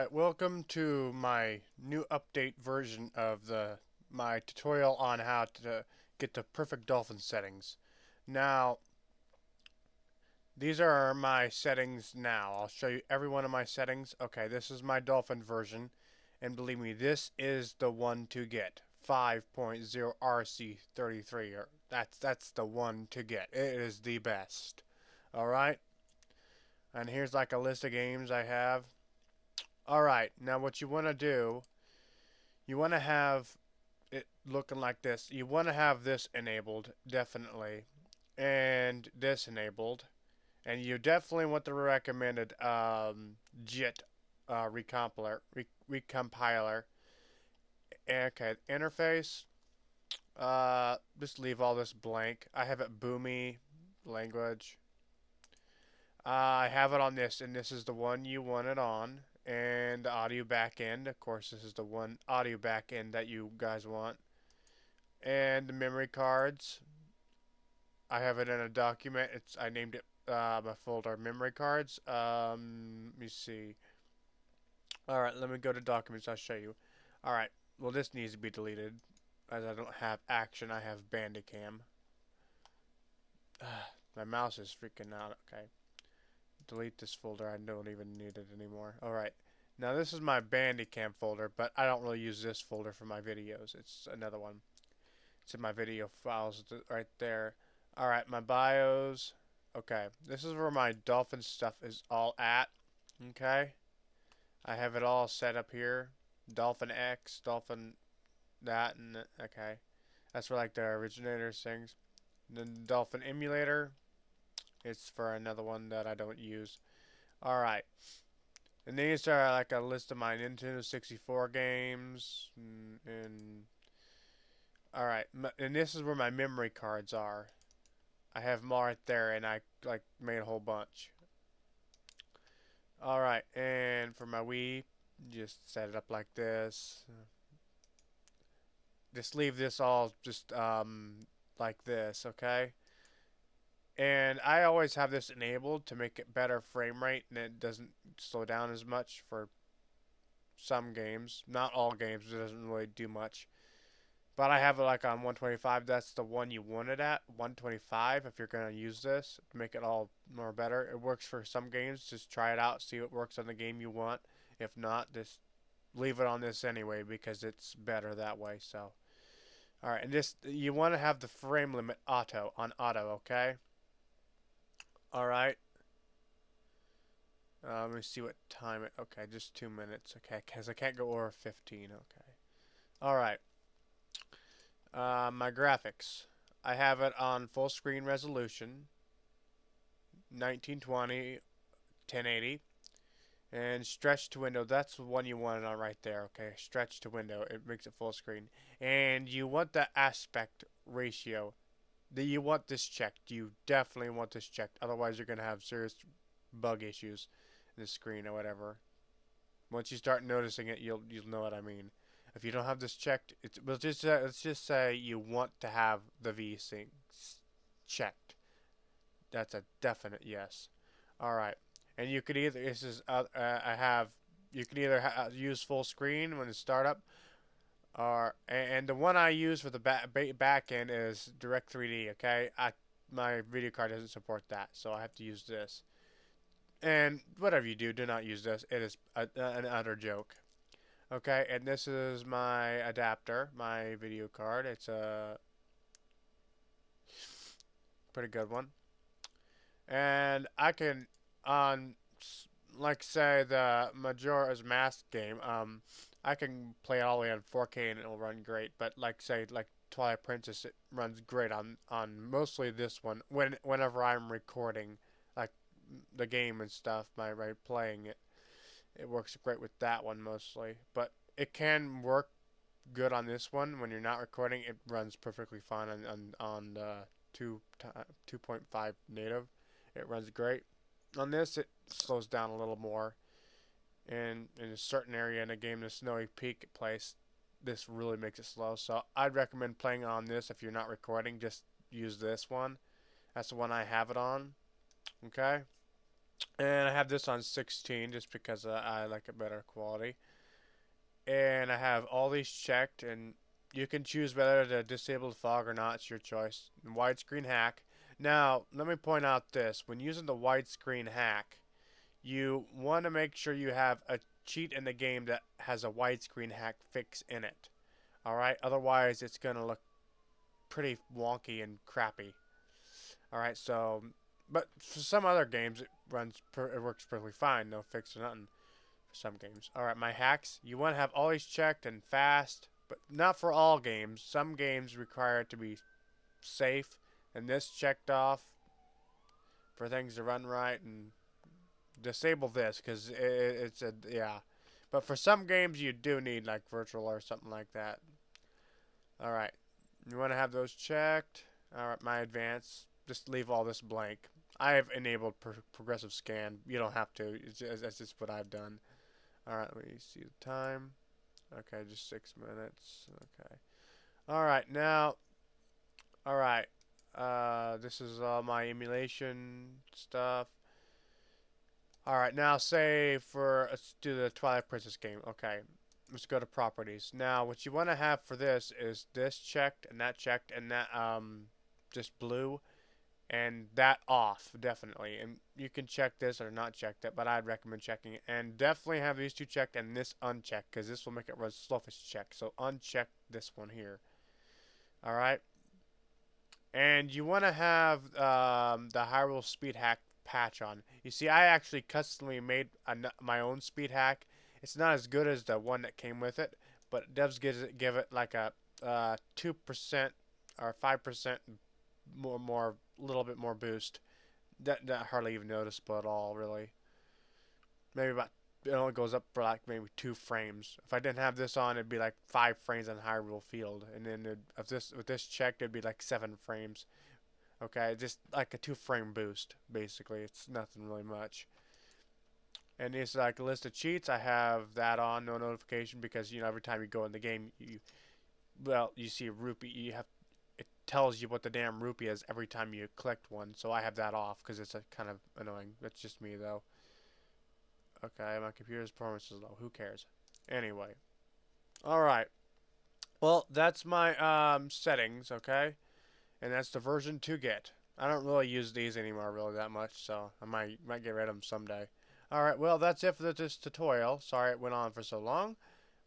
Alright, welcome to my new update version of my tutorial on how to get the perfect Dolphin settings. Now, these are my settings now. I'll show you every one of my settings. Okay, this is my Dolphin version, and believe me, this is the one to get. 5.0 RC33. That's the one to get. It is the best. Alright? And here's like a list of games I have. Alright, now what you want to do, you want to have it looking like this. You want to have this enabled, definitely, and this enabled. And you definitely want the recommended JIT recompiler. Okay, interface, just leave all this blank. I have it boomy language. I have it on this, and this is the one you want it on. And the audio backend, of course, this is the one audio backend that you guys want. And the memory cards, I have it in a document. I named it my folder memory cards. Let me see. All right, let me go to documents. I'll show you. All right, well this needs to be deleted as I don't have action. I have Bandicam. My mouse is freaking out. Okay. Delete this folder. I don't even need it anymore. Alright. Now this is my Bandicam folder, but I don't really use this folder for my videos. It's another one. It's in my video files right there. Alright, my bios. Okay. This is where my Dolphin stuff is all at. Okay. I have it all set up here. Dolphin X, Dolphin that, and okay. That's where like the originators things. Then Dolphin emulator. It's for another one that I don't use. Alright. And these are like a list of my Nintendo 64 games. And alright. And this is where my memory cards are. I have them all right there, and I like made a whole bunch. Alright. And for my Wii, just set it up like this. Just leave this all just like this, okay? And I always have this enabled to make it better frame rate and it doesn't slow down as much for some games. Not all games, it doesn't really do much. But I have it like on 125, that's the one you want it at. 125 if you're going to use this to make it all more better. It works for some games, just try it out, see what works on the game you want. If not, just leave it on this anyway because it's better that way. So, alright, and this, you want to have the frame limit on auto, okay? Alright. Let me see what time it. Okay, just 2 minutes. Okay, because I can't go over 15. Okay. Alright. My graphics. I have it on full screen resolution. 1920, 1080. And stretch to window. That's the one you want it on right there. Okay, stretch to window. It makes it full screen. And you want the aspect ratio. You want this checked. You definitely want this checked. Otherwise, you're going to have serious bug issues in the screen or whatever. Once you start noticing it, you'll know what I mean. If you don't have this checked, let's just say you want to have the VSync checked. That's a definite yes. All right, and you could either you could either use full screen when it's startup, and the one I use for the back end is Direct 3D. Okay, my video card doesn't support that, so I have to use this. And whatever you do, do not use this. It is an utter joke. Okay, and this is my adapter, my video card. It's a pretty good one. And I can, on, like say the Majora's Mask game, I can play it all the way on 4K and it'll run great. But like say, like Twilight Princess, it runs great on mostly this one. Whenever I'm recording, like the game and stuff, my playing it. It works great with that one mostly, but it can work good on this one when you're not recording. It runs perfectly fine on the 2.5 native. It runs great. On this, it slows down a little more. And in a certain area in a game, the Snowy Peak place, this really makes it slow. So I'd recommend playing on this if you're not recording. Just use this one. That's the one I have it on. Okay. And I have this on 16 just because I like a better quality. And I have all these checked, and you can choose whether to disable the fog or not. It's your choice. Widescreen hack. Now, let me point out this. When using the widescreen hack, you want to make sure you have a cheat in the game that has a widescreen hack fix in it. Alright? Otherwise, it's going to look pretty wonky and crappy. Alright, so... But for some other games, it works perfectly fine. No fix or nothing. For some games. Alright, my hacks. You want to have all these checked and fast, but not for all games. Some games require it to be safe, and this checked off for things to run right, and disable this because it's a, yeah. But for some games you do need like virtual or something like that. Alright, you want to have those checked. Alright, my advanced. Just leave all this blank. I have enabled progressive scan. You don't have to. That's just what I've done. Alright, let me see the time. Okay, just 6 minutes. Okay. Alright, now. Alright. This is all my emulation stuff. Alright, now say let's do the Twilight Princess game. Okay, let's go to properties. Now, what you want to have for this is this checked, and that just blue, and that off, definitely. And you can check this or not check that, but I'd recommend checking it. And definitely have these two checked and this unchecked, because this will make it run slowest check. So uncheck this one here. Alright? And you want to have the Hyrule Speed Hack patch on. You see, I actually customly made my own speed hack. It's not as good as the one that came with it, but it does give it like a 2% or 5% more, little bit more boost. That hardly even noticeable at all, really. Maybe about it only goes up for like maybe 2 frames. If I didn't have this on, it'd be like 5 frames on Hyrule Field, and then with this checked, it'd be like 7 frames. Okay, just like a 2-frame boost, basically. It's nothing really much. And it's like a list of cheats. I have that on, no notification, because every time you go in the game, you see a rupee. It tells you what the damn rupee is every time you collect one. So I have that off because it's kind of annoying. That's just me though. Okay, my computer's performance is low. Who cares? Anyway, all right. Well, that's my settings. Okay. And that's the version to get. I don't really use these anymore really that much, so I might get rid of them someday. Alright, well, that's it for this tutorial. Sorry it went on for so long,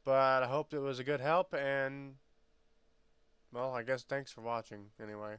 but I hope it was a good help, and, well, I guess thanks for watching, anyway.